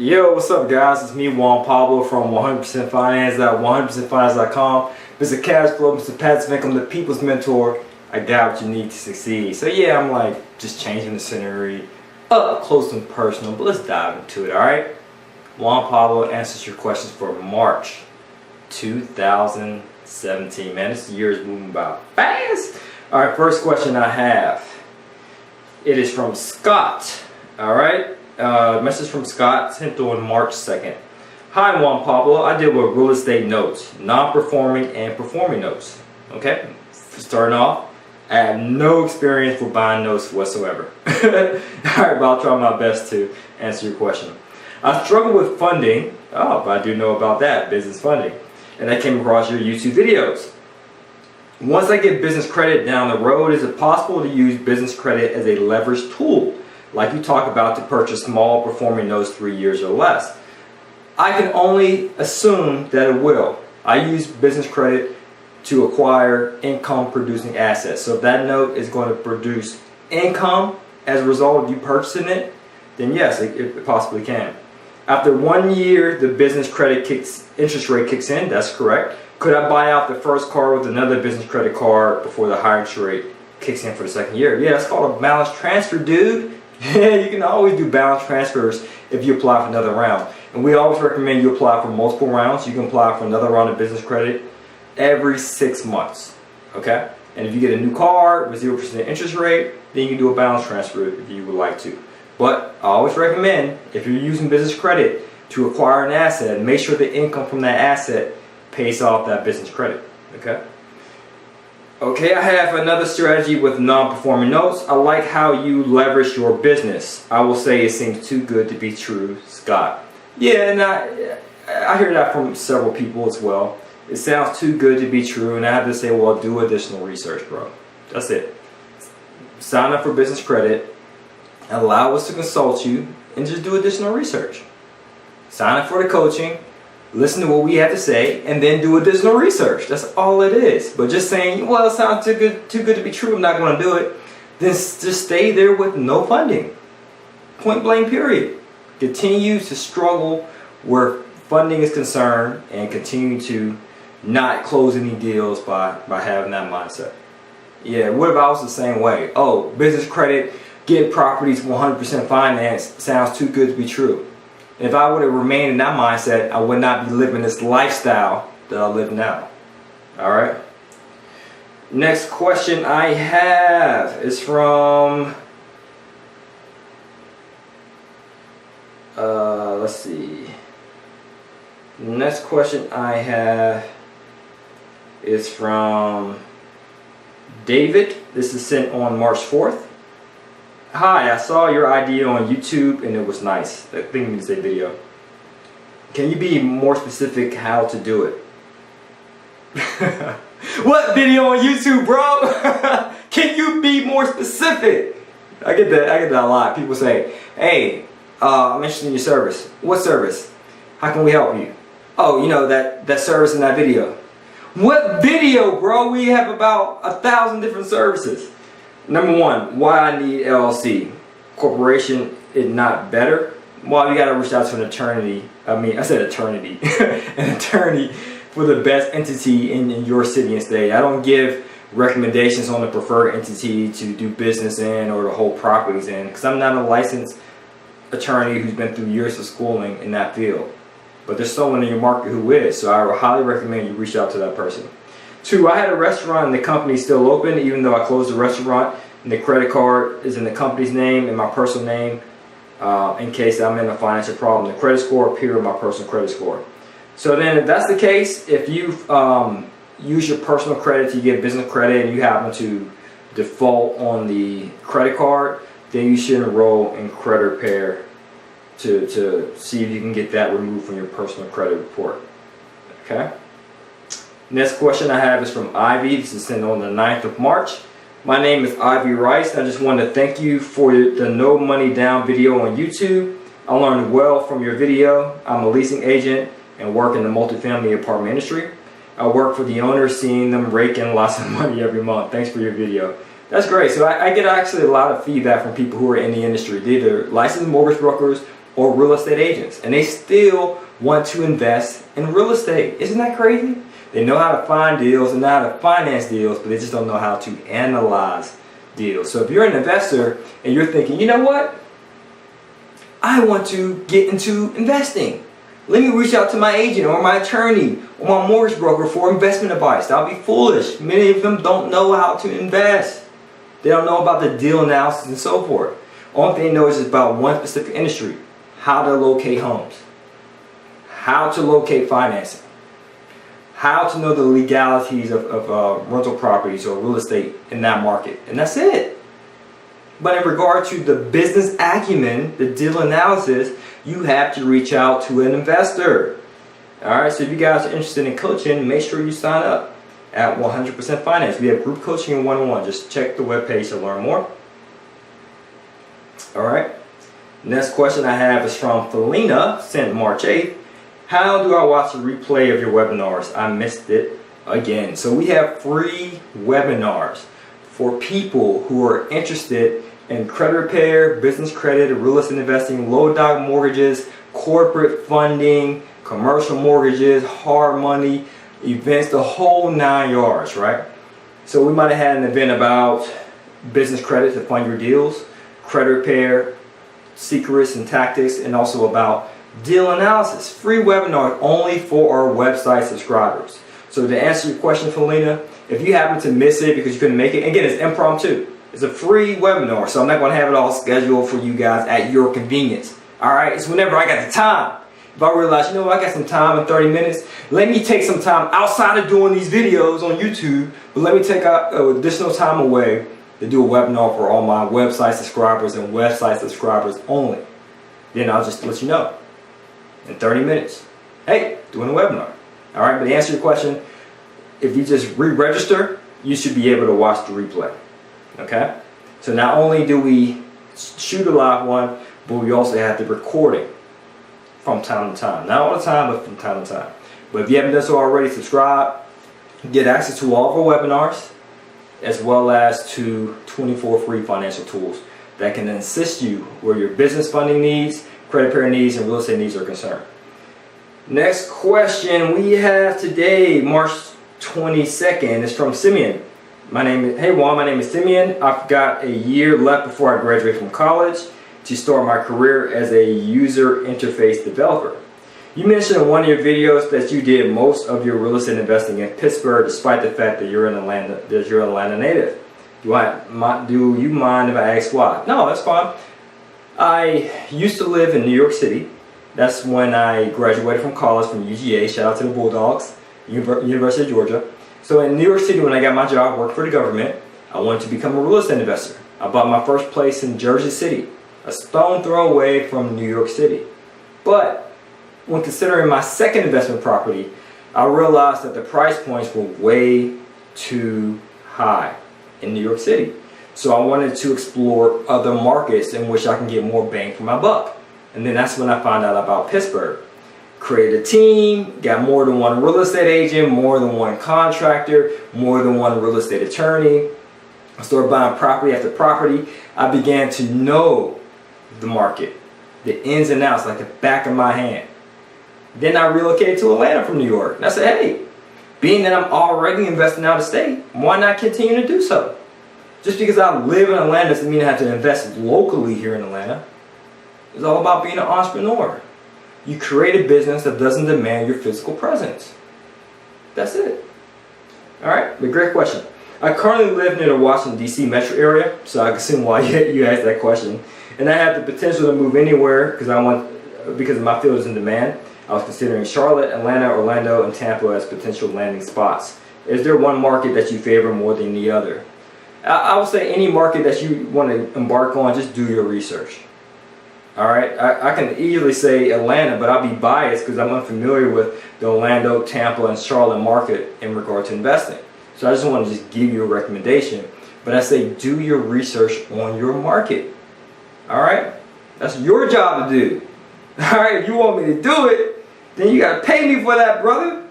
Yo, what's up guys? It's me, Juan Pablo from 100% Finance at 100%finance.com. Mr. Cash Flow, Mr. Passive Income, the people's mentor. I got what you need to succeed. So yeah, I'm like just changing the scenery, up close and personal, but let's dive into it, alright? Juan Pablo answers your questions for March 2017. Man, this year is moving by fast. Alright, first question I have. It is from Scott. Alright? Message from Scott sent on March 2nd. Hi Juan Pablo, I deal with real estate notes, non-performing and performing notes. Okay, starting off, I have no experience with buying notes whatsoever. Alright, but I'll try my best to answer your question. I struggle with funding, but I do know about that, business funding, and I came across your YouTube videos. Once I get business credit down the road, is it possible to use business credit as a leverage tool, like you talk about, to purchase small performing notes 3 years or less? I can only assume that it will. I use business credit to acquire income producing assets. So if that note is going to produce income as a result of you purchasing it, then yes, it possibly can. After 1 year, the business credit interest rate kicks in. That's correct. Could I buy out the first card with another business credit card before the higher interest rate kicks in for the second year? Yeah, that's called a balance transfer, dude. Yeah, you can always do balance transfers if you apply for another round. And we always recommend you apply for multiple rounds. You can apply for another round of business credit every 6 months. Okay? And if you get a new card with 0% interest rate, then you can do a balance transfer if you would like to. But I always recommend, if you're using business credit to acquire an asset, make sure the income from that asset pays off that business credit. Okay? Okay, I have another strategy with non-performing notes. I like how you leverage your business. I will say it seems too good to be true, Scott. Yeah, and I hear that from several people as well. It sounds too good to be true, and I have to say, well, do additional research, bro. That's it. Sign up for business credit, allow us to consult you, and just do additional research. Sign up for the coaching, listen to what we have to say, and then do additional research. That's all it is. But just saying, well, it sounds too good to be true, I'm not going to do it, then just stay there with no funding. Point blank, period. Continue to struggle where funding is concerned and continue to not close any deals by having that mindset. Yeah, what if I was the same way? Oh, business credit, get properties 100% finance, sounds too good to be true. If I would have remained in that mindset, I would not be living this lifestyle that I live now. Alright? Next question I have is from, let's see. Next question I have is from David. This is sent on March 4th. Hi, I saw your idea on YouTube and it was nice. I think it means a video. Can you be more specific how to do it? What video on YouTube, bro? Can you be more specific? I get that a lot. People say, hey, I'm interested in your service. What service? How can we help you? Oh, you know, that service in that video. What video, bro? We have about 1,000 different services. Number one, why I need LLC. Corporation is not better. Well, you gotta reach out to an attorney. An attorney for the best entity in your city and state. I don't give recommendations on the preferred entity to do business in or to hold properties in, because I'm not a licensed attorney who's been through years of schooling in that field. But there's someone in your market who is, so I would highly recommend you reach out to that person. 2, I had a restaurant and the company's still open, even though I closed the restaurant, and the credit card is in the company's name and my personal name, in case I'm in a financial problem. The credit score appears with my personal credit score. So then if that's the case, if you use your personal credit to get business credit and you happen to default on the credit card, then you should enroll in credit repair to see if you can get that removed from your personal credit report. Okay? Next question I have is from Ivy. This is sent on the 9th of March. My name is Ivy Rice. I just wanted to thank you for the no money down video on YouTube. I learned well from your video. I'm a leasing agent and work in the multifamily apartment industry. I work for the owners, seeing them rake in lots of money every month. Thanks for your video. That's great. So I get actually a lot of feedback from people who are in the industry. They're either licensed mortgage brokers or real estate agents, and they still want to invest in real estate. Isn't that crazy? They know how to find deals and know how to finance deals, but they just don't know how to analyze deals. So if you're an investor and you're thinking, you know what? I want to get into investing. Let me reach out to my agent or my attorney or my mortgage broker for investment advice. That would be foolish. Many of them don't know how to invest. They don't know about the deal analysis and so forth. Only thing they know is about one specific industry: how to locate homes, how to locate financing, how to know the legalities of rental properties or real estate in that market, and that's it. But in regard to the business acumen, the deal analysis, you have to reach out to an investor. Alright, so if you guys are interested in coaching, make sure you sign up at 100% Finance. We have group coaching and one-on-one. Just check the webpage to learn more. Alright, next question I have is from Felina, sent March 8th. How do I watch a replay of your webinars? I missed it again. So we have free webinars for people who are interested in credit repair, business credit, real estate investing, low doc mortgages, corporate funding, commercial mortgages, hard money, events, the whole 9 yards, right? So we might have had an event about business credit to fund your deals, credit repair, secrets and tactics, and also about deal analysis. Free webinar only for our website subscribers. So to answer your question, Felina, if you happen to miss it because you couldn't make it, again, it's impromptu. It's a free webinar, so I'm not going to have it all scheduled for you guys at your convenience. Alright, it's whenever I got the time. If I realize, you know what, I got some time in 30 minutes, let me take some time outside of doing these videos on YouTube, but let me take additional time away to do a webinar for all my website subscribers and website subscribers only. Then I'll just let you know in 30 minutes. Hey, doing a webinar. Alright, but to answer your question, if you just re-register, you should be able to watch the replay. Okay? So not only do we shoot a live one, but we also have the recording from time to time. Not all the time, but from time to time. But if you haven't done so already, subscribe. Get access to all of our webinars, as well as to 24 free financial tools that can assist you where your business funding needs, credit repair needs, and real estate needs are concerned. Next question we have today, March 22nd, is from Simeon. Hey Juan, my name is Simeon. I've got a year left before I graduate from college to start my career as a user interface developer. You mentioned in one of your videos that you did most of your real estate investing in Pittsburgh, despite the fact that you're an Atlanta native. Do you mind if I ask why? No, that's fine. I used to live in New York City. That's when I graduated from college from UGA. Shout out to the Bulldogs, University of Georgia. So in New York City, when I got my job, worked for the government, I wanted to become a real estate investor. I bought my first place in Jersey City, a stone throw away from New York City. But when considering my second investment property, I realized that the price points were way too high in New York City. So I wanted to explore other markets in which I can get more bang for my buck. And then that's when I found out about Pittsburgh. Created a team, got more than one real estate agent, more than one contractor, more than one real estate attorney. I started buying property after property. I began to know the market, the ins and outs like the back of my hand. Then I relocated to Atlanta from New York. And I said, hey, being that I'm already investing out of state, why not continue to do so? Just because I live in Atlanta doesn't mean I have to invest locally here in Atlanta. It's all about being an entrepreneur. You create a business that doesn't demand your physical presence. That's it. Alright, but great question. I currently live near the Washington, D.C. metro area, so I can see why you asked that question. And I have the potential to move anywhere because my field is in demand. I was considering Charlotte, Atlanta, Orlando, and Tampa as potential landing spots. Is there one market that you favor more than the other? I would say any market that you want to embark on, just do your research. Alright, I can easily say Atlanta, but I'll be biased because I'm unfamiliar with the Orlando, Tampa, and Charlotte market in regard to investing. So I just want to just give you a recommendation. But I say do your research on your market. Alright? That's your job to do. Alright, if you want me to do it, then you got to pay me for that, brother.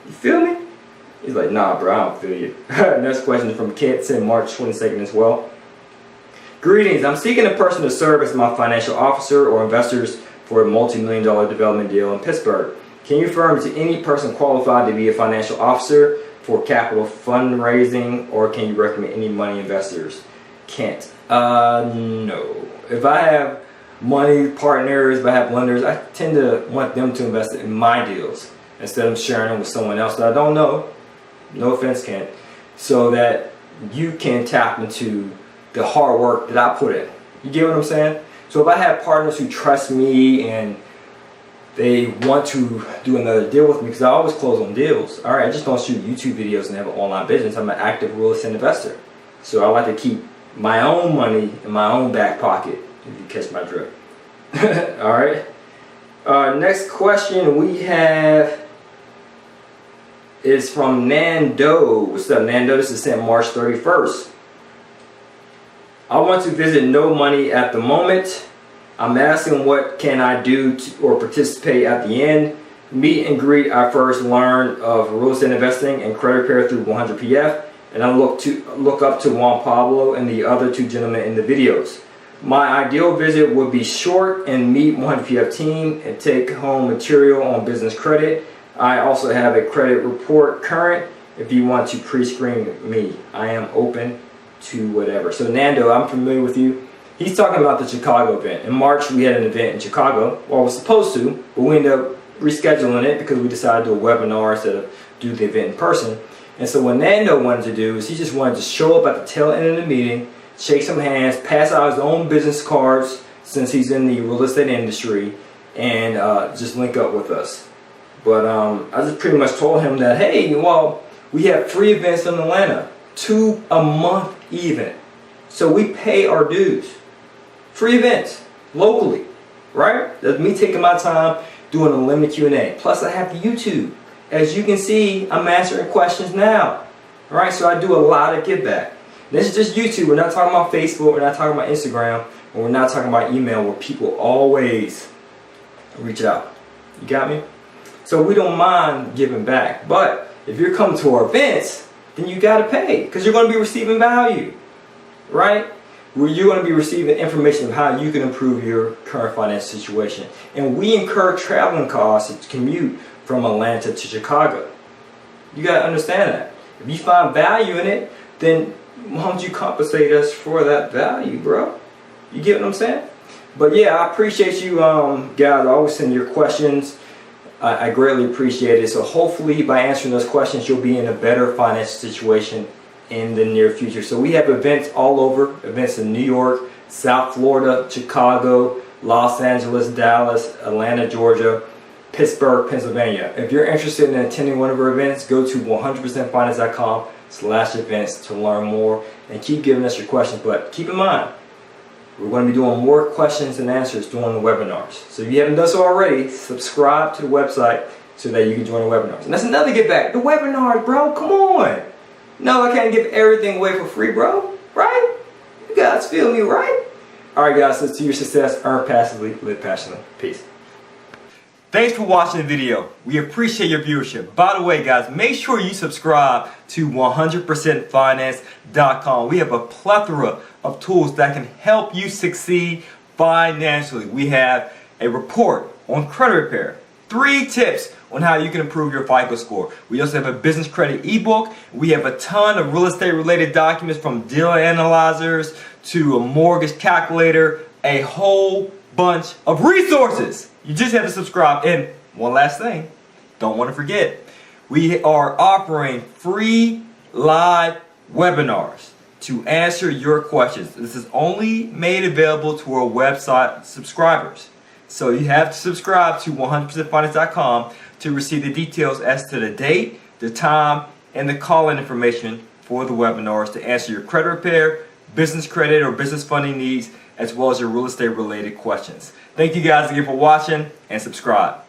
You feel me? He's like, nah, bro, I don't feel you. Next question from Kent, sent March 22nd as well. Greetings, I'm seeking a person to serve as my financial officer or investors for a multi-million-dollar development deal in Pittsburgh. Can you affirm to any person qualified to be a financial officer for capital fundraising, or can you recommend any money investors? Can't. No. If I have money partners, if I have lenders, I tend to want them to invest in my deals instead of sharing them with someone else that I don't know. No offense, Kent. So that you can tap into the hard work that I put in. You get what I'm saying? So if I have partners who trust me and they want to do another deal with me, because I always close on deals. All right, I just don't shoot YouTube videos and have an online business. I'm an active real estate investor. So I like to keep my own money in my own back pocket, if you catch my drift. All right. Next question we have is from Nando. What's up, Nando? This is sent March 31st. I want to visit No Money at the moment. I'm asking what can I do or participate at the end. Meet and greet, I first learned of real estate investing and credit repair through 100PF, and I look up to Juan Pablo and the other two gentlemen in the videos. My ideal visit would be short and meet 100PF team and take home material on business credit. I also have a credit report current if you want to pre-screen me. I am open to whatever. So Nando, I'm familiar with you. He's talking about the Chicago event. In March, we had an event in Chicago. Well, we were supposed to, but we ended up rescheduling it because we decided to do a webinar instead of do the event in person. And so what Nando wanted to do is he just wanted to show up at the tail end of the meeting, shake some hands, pass out his own business cards since he's in the real estate industry, and just link up with us. But I just pretty much told him that, hey, well, we have free events in Atlanta, 2 a month even. So we pay our dues. Free events, locally, right? That's me taking my time doing a limited Q&A. Plus I have the YouTube. As you can see, I'm answering questions now. All right, so I do a lot of give back. This is just YouTube. We're not talking about Facebook. We're not talking about Instagram. And we're not talking about email where people always reach out. You got me? So we don't mind giving back. But if you're coming to our events, then you got to pay because you're going to be receiving value, right? Where you're going to be receiving information of how you can improve your current financial situation. And we incur traveling costs to commute from Atlanta to Chicago. You got to understand that. If you find value in it, then why don't you compensate us for that value, bro? You get what I'm saying? But yeah, I appreciate you guys always sending your questions. I greatly appreciate it. So hopefully by answering those questions, you'll be in a better financial situation in the near future. So we have events all over, events in New York, South Florida, Chicago, Los Angeles, Dallas, Atlanta, Georgia, Pittsburgh, Pennsylvania. If you're interested in attending one of our events, go to 100percentfinance.com/events to learn more and keep giving us your questions. But keep in mind, we're going to be doing more questions and answers during the webinars. So if you haven't done so already, subscribe to the website so that you can join the webinars. And that's another get back. The webinars, bro, come on. No, I can't give everything away for free, bro. Right? You guys feel me, right? Alright guys, so to your success, earn passively, live passionately. Peace. Thanks for watching the video. We appreciate your viewership. By the way, guys, make sure you subscribe to 100percentfinance.com. We have a plethora of tools that can help you succeed financially. We have a report on credit repair, 3 tips on how you can improve your FICO score. We also have a business credit ebook. We have a ton of real estate related documents, from deal analyzers to a mortgage calculator, a whole bunch of resources. You just have to subscribe. And one last thing, don't want to forget, we are offering free live webinars to answer your questions. This is only made available to our website subscribers. So you have to subscribe to 100percentfinance.com to receive the details as to the date, the time, and the call-in information for the webinars to answer your credit repair, business credit, or business funding needs, as well as your real estate related questions. Thank you guys again for watching, and subscribe.